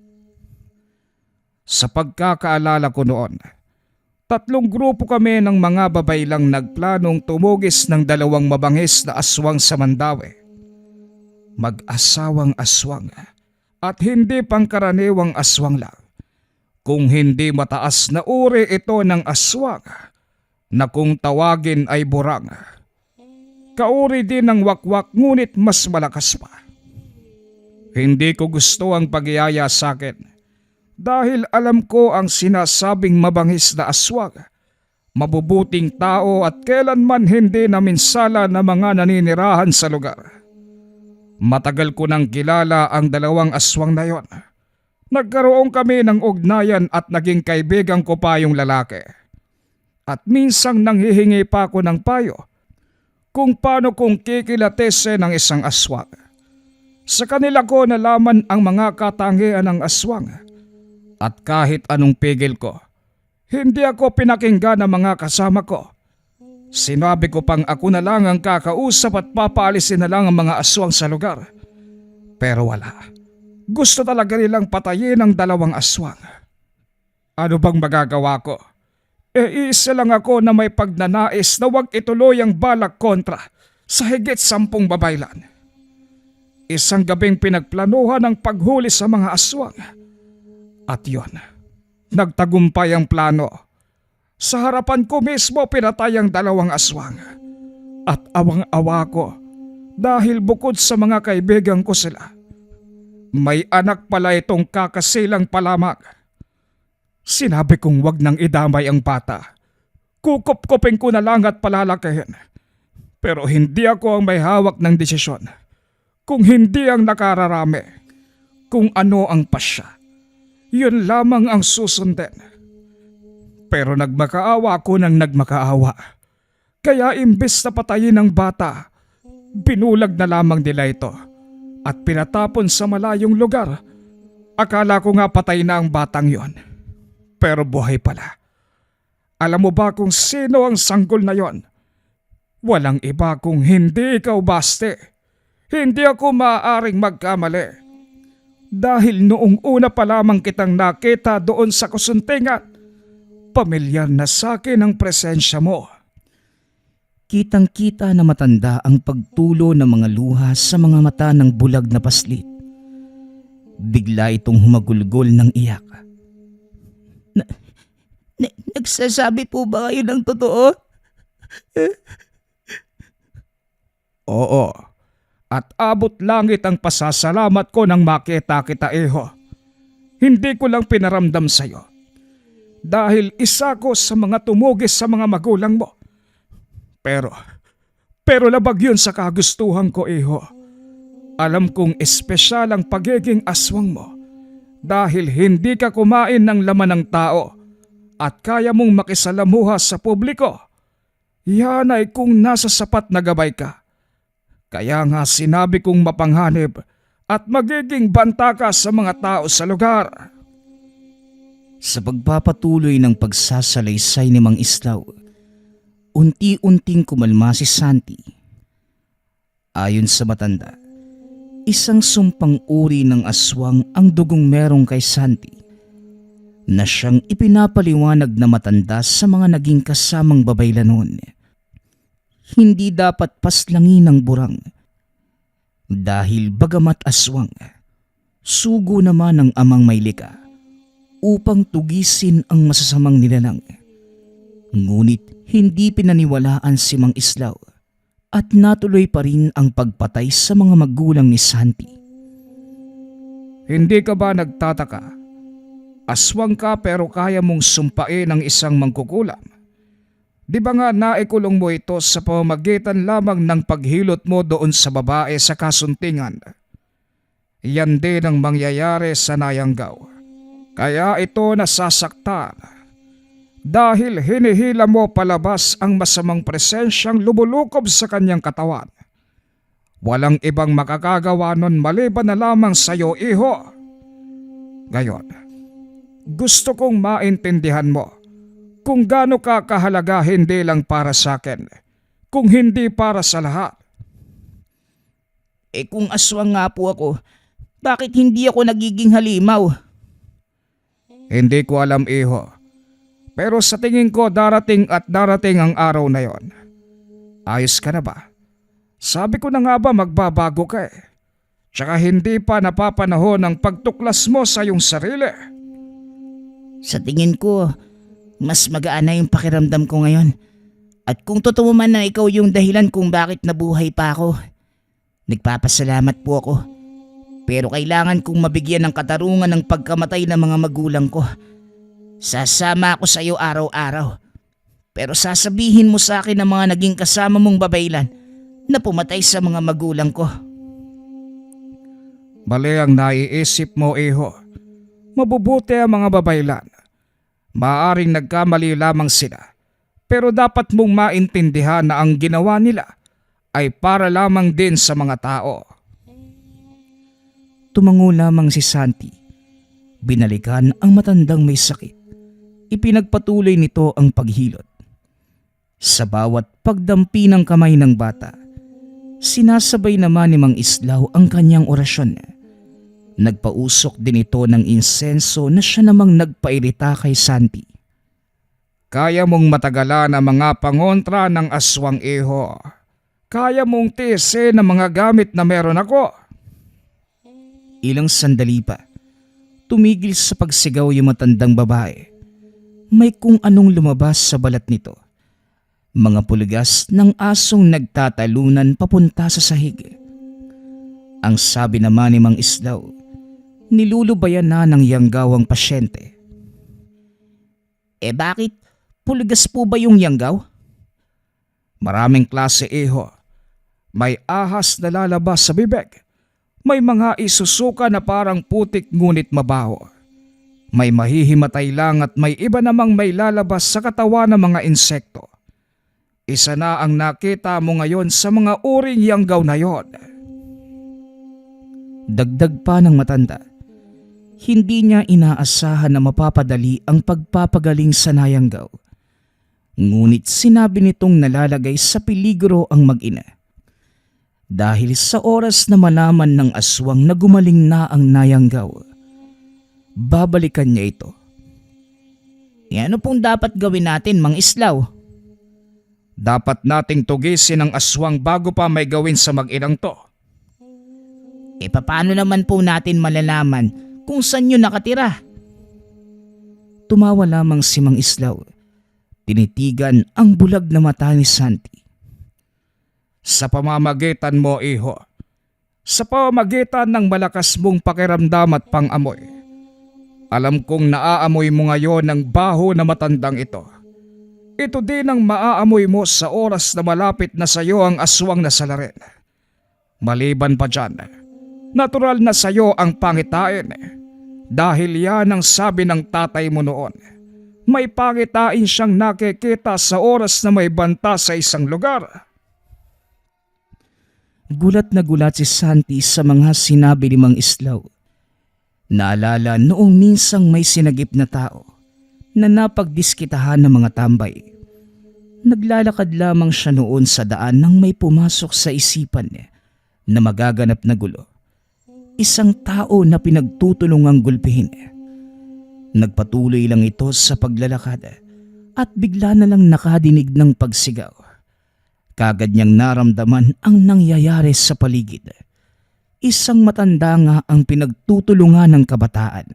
Sa pagkakaalala ko noon, 3 grupo kami ng mga babaylang nagplanong tumugis ng 2 mabangis na aswang sa Mandaue. Mag-asawang aswang at hindi pangkaraniwang aswang lang. Kung hindi mataas na uri ito ng aswang na kung tawagin ay burang. Kauri din ng wakwak ngunit mas malakas pa. Hindi ko gusto ang pagyaya sa akin dahil alam ko ang sinasabing mabangis na aswang. Mabubuting tao at kailanman hindi naminsala na mga naninirahan sa lugar. Matagal ko nang kilala ang 2 aswang na yon. Nagkaroon kami ng ugnayan at naging kaibigan ko pa yung lalaki. At minsang nanghihingi pa ako ng payo kung paano kong kikilatese ng isang aswang. Sa kanila ko nalaman ang mga katangian ng aswang. At kahit anong pigil ko, hindi ako pinakinggan ng mga kasama ko. Sinabi ko pang ako na lang ang kakausap at papaalisin na lang ang mga aswang sa lugar. Pero wala. Gusto talaga nilang patayin ang 2 aswang. Ano bang magagawa ko? Isa lang ako na may pagnanais na huwag ituloy ang balak kontra sa higit 10 babaylan. Isang gabing pinagplanuhan ang paghuli sa mga aswang. At yon, nagtagumpay ang plano. Sa harapan ko mismo pinatay ang 2 aswang. At awang-awa ko dahil bukod sa mga kaibigan ko sila, may anak pala itong kakasilang pa lamang. Sinabi kong wag nang idamay ang bata. Kukup-kupin ko na lang at palalakihin. Pero hindi ako ang may hawak ng desisyon. Kung hindi ang nakararami, kung ano ang pasya, yun lamang ang susundin. Pero nagmakaawa ako ng nagmakaawa. Kaya imbes na patayin ang bata, binulag na lamang nila ito at pinatapon sa malayong lugar. Akala ko nga patay na ang batang yon. Pero buhay pala. Alam mo ba kung sino ang sanggol na yon? Walang iba kung hindi ikaw, Basti. Hindi ako maaaring magkamali. Dahil noong una pa lamang kitang nakita doon sa kusuntingan, pamilyar na sa akin ang presensya mo. Kitang-kita na matanda ang pagtulo ng mga luha sa mga mata ng bulag na paslit. Bigla itong humagulgol ng iyak. Nagsasabi po ba kayo ng totoo? Oo. At abot langit ang pasasalamat ko nang makita kita, Iho. Hindi ko lang pinaramdam sa'yo. Dahil isa ko sa mga tumugis sa mga magulang mo. Pero labag yun sa kagustuhan ko, Iho. Alam kong espesyal ang pagiging aswang mo. Dahil hindi ka kumain ng laman ng tao at kaya mong makisalamuha sa publiko. Yan ay kung nasa sapat na gabay ka. Kaya nga sinabi kong mapanghanib at magiging banta ka sa mga tao sa lugar. Sa pagpapatuloy ng pagsasalaysay ni Mang Islaw, unti-unting kumalma si Santi. Ayon sa matanda, isang sumpang uri ng aswang ang dugong merong kay Santi na siyang ipinapaliwanag na matanda sa mga naging kasamang babaylan noon. Hindi dapat paslangin ng burang dahil bagamat aswang, sugo naman ng amang may lika upang tugisin ang masasamang nilalang. Ngunit hindi pinaniwalaan si Mang Islaw at natuloy pa rin ang pagpatay sa mga magulang ni Santi. Hindi ka ba nagtataka? Aswang ka pero kaya mong sumpain ang isang mangkukulam. Di ba nga naikulong mo ito sa pamamagitan lamang ng paghilot mo doon sa babae sa kasuntingan? Yan din ang mangyayari sa Nayanggaw. Kaya ito nasasaktan. Dahil hinihila mo palabas ang masamang presensyang lumulukob sa kanyang katawan. Walang ibang makakagawa nun maliban na lamang sa'yo, iho. Ngayon, gusto kong maintindihan mo kung gaano ka kahalaga hindi lang para sa akin, kung hindi para sa lahat. Kung aswang nga po ako, bakit hindi ako nagiging halimaw? Hindi ko alam, iho. Pero sa tingin ko darating at darating ang araw na yon. Ayos ka na ba? Sabi ko na nga ba magbabago ka eh. Tsaka hindi pa napapanahon ang pagtuklas mo sa iyong sarili. Sa tingin ko, mas magaan na yung pakiramdam ko ngayon. At kung totoo man na ikaw yung dahilan kung bakit nabuhay pa ako, nagpapasalamat po ako. Pero kailangan kong mabigyan ng katarungan ng pagkamatay ng mga magulang ko. Sasama ako sa iyo araw-araw. Pero sasabihin mo sa akin ang mga naging kasama mong babaylan na pumatay sa mga magulang ko. Mali ang naiisip mo, iho. Mabubuti ang mga babaylan. Maaring nagkamali lamang sila. Pero dapat mong maintindihan na ang ginawa nila ay para lamang din sa mga tao. Tumango lamang si Santi. Binalikan ang matandang may sakit. Ipinagpatuloy nito ang paghilot. Sa bawat pagdampi ng kamay ng bata, sinasabay naman ni Mang Islaw ang kanyang orasyon. Nagpausok din ito ng insenso na siya namang nagpairita kay Santi. Kaya mong matagalan ang mga pangontra ng aswang, iho. Kaya mong tiisin ang mga gamit na meron ako. Ilang sandali pa, tumigil sa pagsigaw yung matandang babae. May kung anong lumabas sa balat nito. Mga pulgas ng asong nagtatalunan papunta sa sahig. Ang sabi naman ni Mang Islaw, nilulubayan na ng yanggaw ang pasyente. Bakit? Pulgas po ba yung yanggaw? Maraming klase, iho. May ahas na lalabas sa bibig. May mga isusuka na parang putik ngunit mabaho. May mahihimatay lang at may iba namang may lalabas sa katawan ng mga insekto. Isa na ang nakita mo ngayon sa mga uring yanggaw na yon. Dagdag pa ng matanda, hindi niya inaasahan na mapapadali ang pagpapagaling sa nayanggaw. Ngunit sinabi nitong nalalagay sa peligro ang mag-ina. Dahil sa oras na malaman ng aswang na gumaling na ang nayanggaw, babalikan niya ito. Ano pong dapat gawin natin, Mang Islaw? Dapat nating tugisin ang aswang bago pa may gawin sa mag-inang to. Paano naman po natin malalaman kung saan yun nakatira? Tumawa lamang si Mang Islaw. Tinitigan ang bulag na mata ni Santi. Sa pamamagitan mo, iho. Sa pamamagitan ng malakas mong pakiramdam at pang-amoy. Alam kong naaamoy mo ngayon ang baho na matandang ito. Ito din ang maaamoy mo sa oras na malapit na sa iyo ang aswang na salarin. Maliban pa dyan, natural na sa iyo ang pangitain. Dahil yan ang sabi ng tatay mo noon. May pangitain siyang nakikita sa oras na may banta sa isang lugar. Gulat na gulat si Santi sa mga sinabi ni Mang Islaw. Naalala noong minsang may sinagip na tao na napagdiskitahan ng mga tambay. Naglalakad lamang siya noon sa daan nang may pumasok sa isipan na magaganap na gulo. Isang tao na pinagtutulungang gulpihin. Nagpatuloy lang ito sa paglalakad at bigla na lang nakadinig ng pagsigaw. Kagad niyang naramdaman ang nangyayari sa paligid. Isang matanda nga ang pinagtutulungan ng kabataan.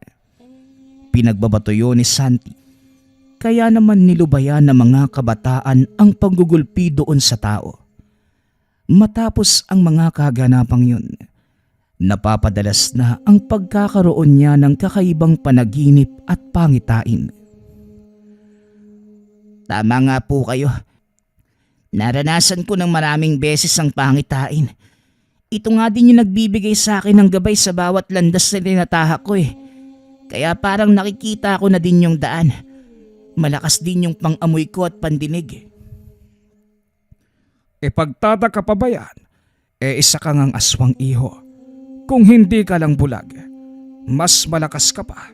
Pinagbabatuyo ni Santi. Kaya naman nilubayan ng mga kabataan ang paggugulpi doon sa tao. Matapos ang mga kaganapang yun, napapadalas na ang pagkakaroon niya ng kakaibang panaginip at pangitain. Tama nga po kayo. Naranasan ko ng maraming beses ang pangitain. Ito nga din yung nagbibigay sa akin ng gabay sa bawat landas na tinatahak ko eh. Kaya parang nakikita ko na din yung daan. Malakas din yung pang-amoy ko at pandinig. Ipagtataka pa ba yan? Isa ka ngang aswang iho. Kung hindi ka lang bulag, mas malakas ka pa.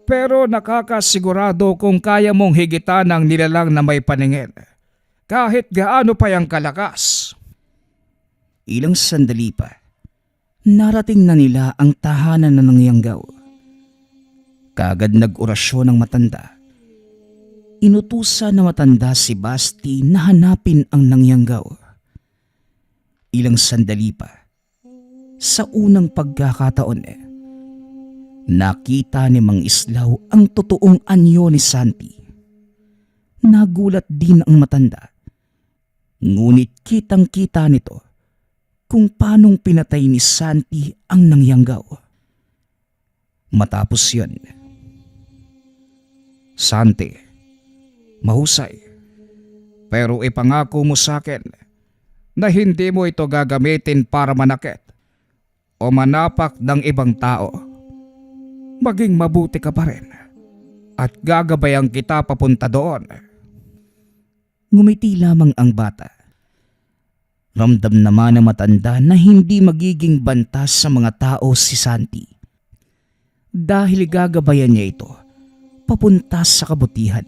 Pero nakakasigurado kung kaya mong higitan ng nilalang na may paningin. Kahit gaano pa yang kalakas. Ilang sandali pa, narating na nila ang tahanan ng nangyanggaw. Kagad nag-orasyon ng matanda. Inutusan na matanda si Basti na hanapin ang nangyanggaw. Ilang sandali pa, sa unang pagkakataon nakita ni Mang Islaw ang totoong anyo ni Santi. Nagulat din ang matanda. Ngunit kitang-kita nito kung paanong pinatay ni Santi ang nangyanggaw. Matapos yun, Santi, mahusay. Pero ipangako mo sa akin na hindi mo ito gagamitin para manakit o manapak ng ibang tao. Maging mabuti ka pa rin at gagabayan kita papunta doon. ngumiti lamang ang bata. Ramdam naman ng matanda na hindi magiging banta sa mga tao si Santi. Dahil gagabayan niya ito papunta sa kabutihan.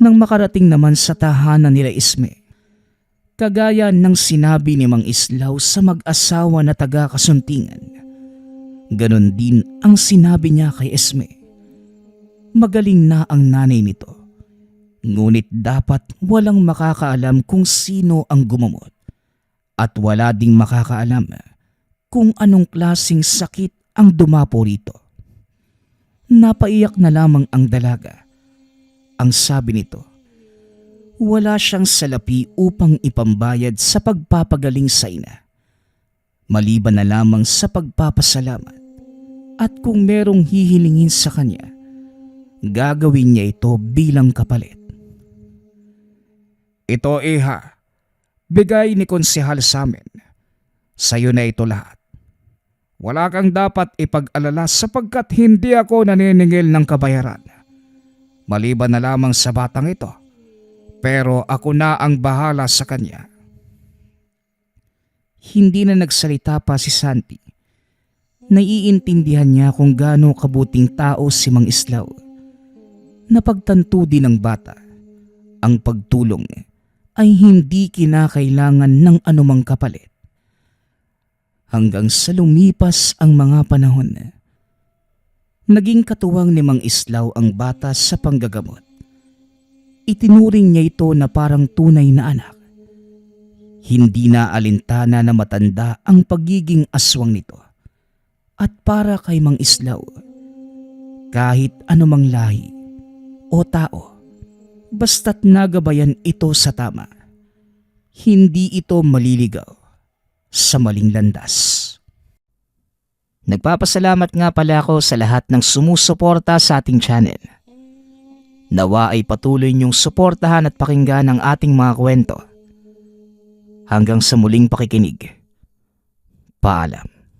Nang makarating naman sa tahanan nila Isme, kagaya ng sinabi ni Mang Islaw sa mag-asawa na taga-kasuntingan, ganon din ang sinabi niya kay Esme. Magaling na ang nanay nito, ngunit dapat walang makakaalam kung sino ang gumamot at wala ding makakaalam kung anong klaseng sakit ang dumapo rito. Napaiyak na lamang ang dalaga. Ang sabi nito, wala siyang salapi upang ipambayad sa pagpapagaling sa ina, maliban na lamang sa pagpapasalamat, at kung merong hihilingin sa kanya, gagawin niya ito bilang kapalit. Ito, iha, bigay ni konsehal sa amin. Sa'yo na ito lahat. Wala kang dapat ipag-alala sapagkat hindi ako naniningil ng kabayaran. Maliban na lamang sa batang ito, pero ako na ang bahala sa kanya. Hindi na nagsalita pa si Santi. Naiintindihan niya kung gaano kabuting tao si Mang Islaw. Napagtanto din ng bata, ang pagtulong ay hindi kinakailangan ng anumang kapalit. Hanggang sa lumipas ang mga panahon, naging katuwang ni Mang Islaw ang bata sa panggagamot. Itinuring niya ito na parang tunay na anak. Hindi na alintana na matanda ang pagiging aswang nito. At para kay Mang Islaw, kahit anumang lahi o tao, basta't nagabayan ito sa tama, hindi ito maliligaw sa maling landas. Nagpapasalamat nga pala ako sa lahat ng sumusuporta sa ating channel. Nawa ay patuloy niyong suportahan at pakinggan ang ating mga kwento. Hanggang sa muling pakikinig. Paalam.